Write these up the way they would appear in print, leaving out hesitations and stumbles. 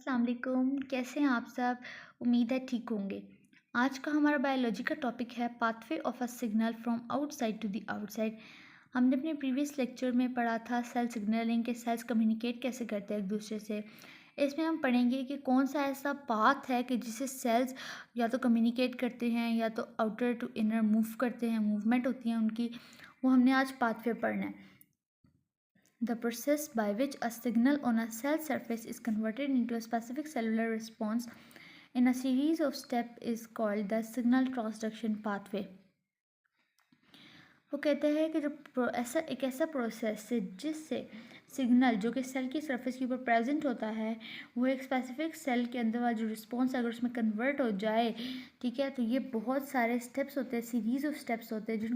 अस्सलाम वालेकुम। कैसे हैं आप सब? उम्मीद है ठीक होंगे। आज का हमारा बायोलॉजी का टॉपिक है pathway of a signal from outside to the outside. हमने अपने प्रीवियस लेक्चर में पढ़ा था सेल सिग्नलिंग के, सेल्स कम्युनिकेट कैसे करते हैं एक दूसरे से। इसमें हम पढ़ेंगे कि कौन सा ऐसा पाथ है कि जिससे सेल्स या तो कम्युनिकेट करते हैं या तो आउटर टू इनर मूव करते हैं, मूवमेंट होती है उनकी। वो हमने आज पाथवे पढ़ना है। The process by which a signal on a cell surface is converted into a specific cellular response in a series of steps is called the signal transduction pathway. वो कहते हैं कि जो एक ऐसा प्रोसेस है जिससे सिग्नल जो कि सेल की सरफेस के ऊपर प्रेजेंट होता है वो एक स्पेसिफिक सेल के अंदर वाला जो रिस्पॉन्स अगर उसमें कन्वर्ट हो जाए, ठीक है, तो ये बहुत सारे स्टेप्स होते हैं, सीरीज ऑफ स्टेप्स होते हैं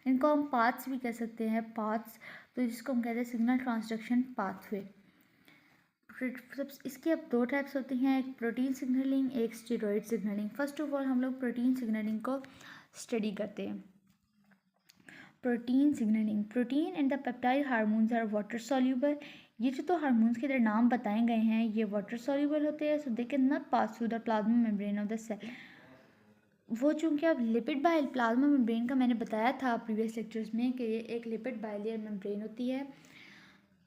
इनको हम पाथ्स भी कह सकते हैं, पाथ्स। तो जिसको हम कहते हैं सिग्नल ट्रांसडक्शन पाथवे। इसके अब दो टाइप्स होती हैं, एक प्रोटीन सिग्नलिंग, एक steroid signalling. First of all हम लोग प्रोटीन सिग्नलिंग को स्टडी करते हैं। Protein signalling, protein and the peptide hormones are water soluble. ये जो तो हार्मोन्स के तरह नाम बताए गए हैं ये वाटर सॉल्यूबल होते हैं, so they can not pass through the plasma membrane of the cell. वो चूँकि अब लिपिड बाइल प्लाज्मा मेम्ब्रेन का मैंने बताया था प्रीवियस लेक्चर्स में कि ये एक लिपिड बाइलियर मेम्ब्रेन होती है,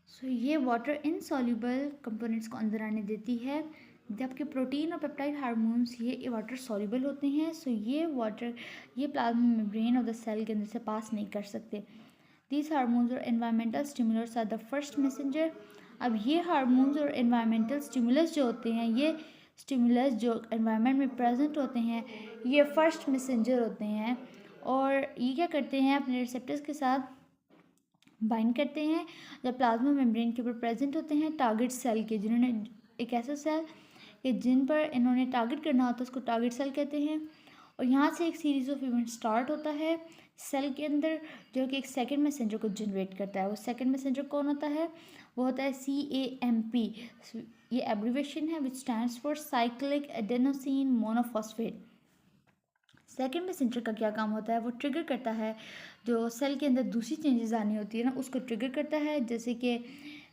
सो ये वाटर इनसॉल्यूबल कंपोनेंट्स को अंदर आने देती है, जबकि प्रोटीन और पेप्टाइड हार्मोन्स ये वाटर सॉल्यूबल होते हैं, सो ये plasma membrane of the cell के अंदर से पास नहीं कर सकते। दीज हार्मोन्स और environmental stimulus are the first messenger. अब ये हार्मोन्स और एनवायरमेंटल स्टिमुलस जो होते हैं, ये स्टिमुलस जो एनवायरनमेंट में प्रेजेंट होते हैं ये फर्स्ट मैसेंजर होते हैं, और ये क्या करते हैं अपने रिसेप्टर्स के साथ बाइंड करते हैं जब प्लाज्मा मेम्ब्रेन के ऊपर प्रेजेंट होते हैं टारगेट सेल के, जिन्होंने एक ऐसा सेल कि जिन पर इन्होंने टारगेट करना होता है उसको टारगेट सेल कहते हैं। और यहाँ से एक सीरीज ऑफ इवेंट स्टार्ट होता है सेल के अंदर जो कि एक सेकंड मैसेंजर को जनरेट करता है। वो सेकंड मैसेंजर कौन होता है? वो होता है CAMP। ये एब्रीवेशन है विच stands for cyclic adenosine monophosphate. Second messenger का क्या काम होता है? वो ट्रिगर करता है जो सेल के अंदर दूसरी चेंजेस आनी होती है ना, उसको ट्रिगर करता है, जैसे कि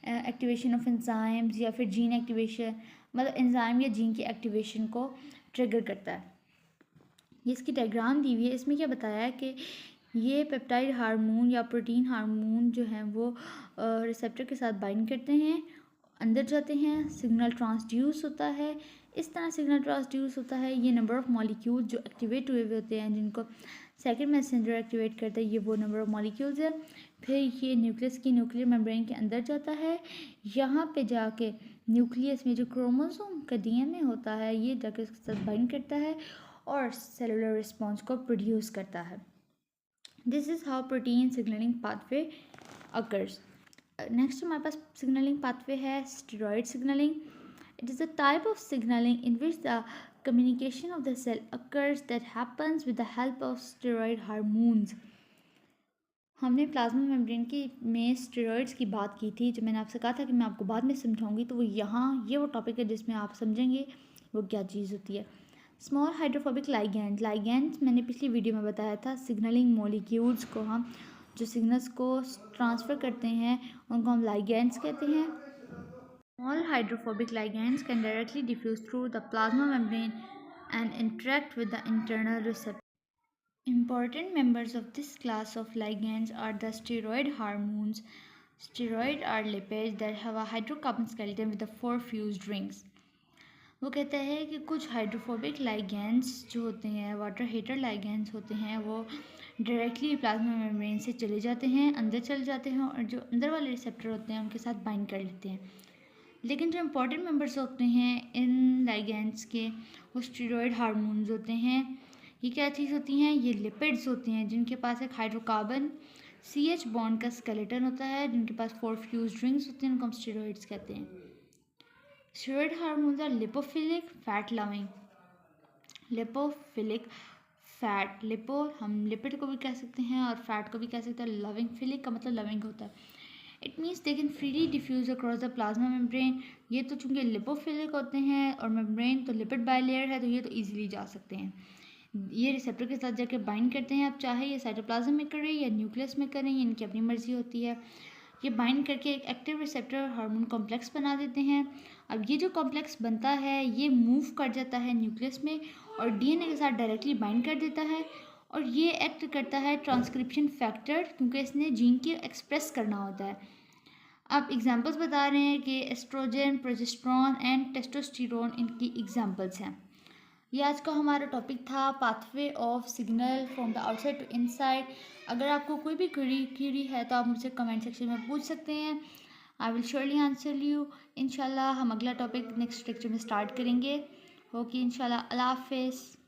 एक्टिवेशन ऑफ एंजाइम्स या फिर जीन एक्टिवेशन, मतलब एंजाइम या जीन की एक्टिवेशन को ट्रिगर करता है। ये इसकी डायग्राम दी हुई है, इसमें क्या बताया है कि ये पेप्टाइड हार्मोन या प्रोटीन हार्मोन जो हैं वो रिसेप्टर के साथ बाइंड करते हैं, अंदर जाते हैं, सिग्नल ट्रांसड्यूस होता है। इस तरह सिग्नल ट्रांसड्यूस होता है, ये नंबर ऑफ़ मॉलिक्यूल जो एक्टिवेट हुए होते हैं जिनको सेकंड मैसेंजर एक्टिवेट करता है, ये वो नंबर ऑफ़ मॉलिक्यूल्स है। फिर ये न्यूक्लियस की न्यूक्लियर मेम्ब्रेन के अंदर जाता है, यहाँ पे जाके न्यूक्लियस में जो क्रोमोसोम का DNA होता है ये जाके उसके साथ बाइंड करता है और सेलुलर रिस्पॉन्स को प्रोड्यूस करता है। This is how protein signalling pathway occurs. Next हमारे पास सिग्नलिंग पाथवे है steroid signalling. It is a type of signalling in which the communication of the cell occurs that happens with the help of steroid hormones। हमने plasma membrane की में steroids की बात की थी, जो मैंने आपसे कहा था कि मैं आपको बाद में समझाऊंगी, तो वो यहाँ ये वो टॉपिक है जिसमें आप समझेंगे वो क्या चीज़ होती है। स्मॉल हाइड्रोफोबिक लाइगैंड्स मैंने पिछली वीडियो में बताया था, सिग्नलिंग मॉलिक्यूल्स को हम जो सिग्नल्स को ट्रांसफ़र करते हैं उनको हम लाइगैंड्स कहते हैं। Small hydrophobic ligands can directly diffuse through the plasma membrane and interact with the internal receptor. Important members of this class of ligands are the steroid hormones. Steroids are lipids that have a hydrocarbon skeleton with the 4 fused rings. वो कहता है कि कुछ hydrophobic ligands जो होते हैं, water heater ligands होते हैं, वो डायरेक्टली प्लाज्मा मेम्ब्रेन से चले जाते हैं, अंदर चले जाते हैं और जो अंदर वाले रिसेप्टर होते हैं उनके साथ बाइंड कर लेते हैं। लेकिन जो इम्पॉर्टेंट मेंबर्स होते हैं इन लाइगैंड्स के वो स्टेरॉइड हार्मोन्स होते हैं। ये क्या चीज़ होती हैं? ये लिपिड्स होती हैं जिनके पास एक हाइड्रोकार्बन CH बॉन्ड का स्केलेटन होता है, जिनके पास 4 फ्यूज्ड रिंग्स होते हैं, उनको हम स्टेरॉइड्स कहते हैं। Steroid hormones are lipophilic fat loving. Lipophilic fat, lipo हम लिपिड को भी कह सकते हैं और फैट को भी कह सकते हैं। लविंग, फिलिक का मतलब लविंग होता है। It means they can freely diffuse across the plasma membrane. ये तो चूँकि लिपोफिलिक होते हैं और मेम्ब्रेन तो लिपिड बाइलेयर है, तो ये तो ईजिली जा सकते हैं। ये रिसेप्टर के साथ जाके बाइंड करते हैं, आप चाहे ये साइटोप्लाज्म में करें या न्यूक्लियस में करें, ये इनकी अपनी मर्जी होती है। ये बाइंड करके एक एक्टिव रिसेप्टर हार्मोन कॉम्प्लेक्स बना देते हैं। अब ये जो कॉम्प्लेक्स बनता है ये मूव कर जाता है न्यूक्लियस में और डीएनए के साथ डायरेक्टली बाइंड कर देता है और ये एक्ट करता है ट्रांसक्रिप्शन फैक्टर, क्योंकि इसने जीन की एक्सप्रेस करना होता है। आप एग्जांपल्स बता रहे हैं कि एस्ट्रोजन, प्रोजेस्टेरॉन एंड टेस्टोस्टेरोन इनकी एग्जांपल्स हैं। ये आज का हमारा टॉपिक था, pathway of signal from the outside to inside. अगर आपको कोई भी क्वेरी है तो आप मुझसे कमेंट सेक्शन में पूछ सकते हैं। I will surely answer you. इंशाल्लाह हम अगला टॉपिक नेक्स्ट लेक्चर में स्टार्ट करेंगे। ओके, इंशाल्लाह। अल्लाह हाफिज़।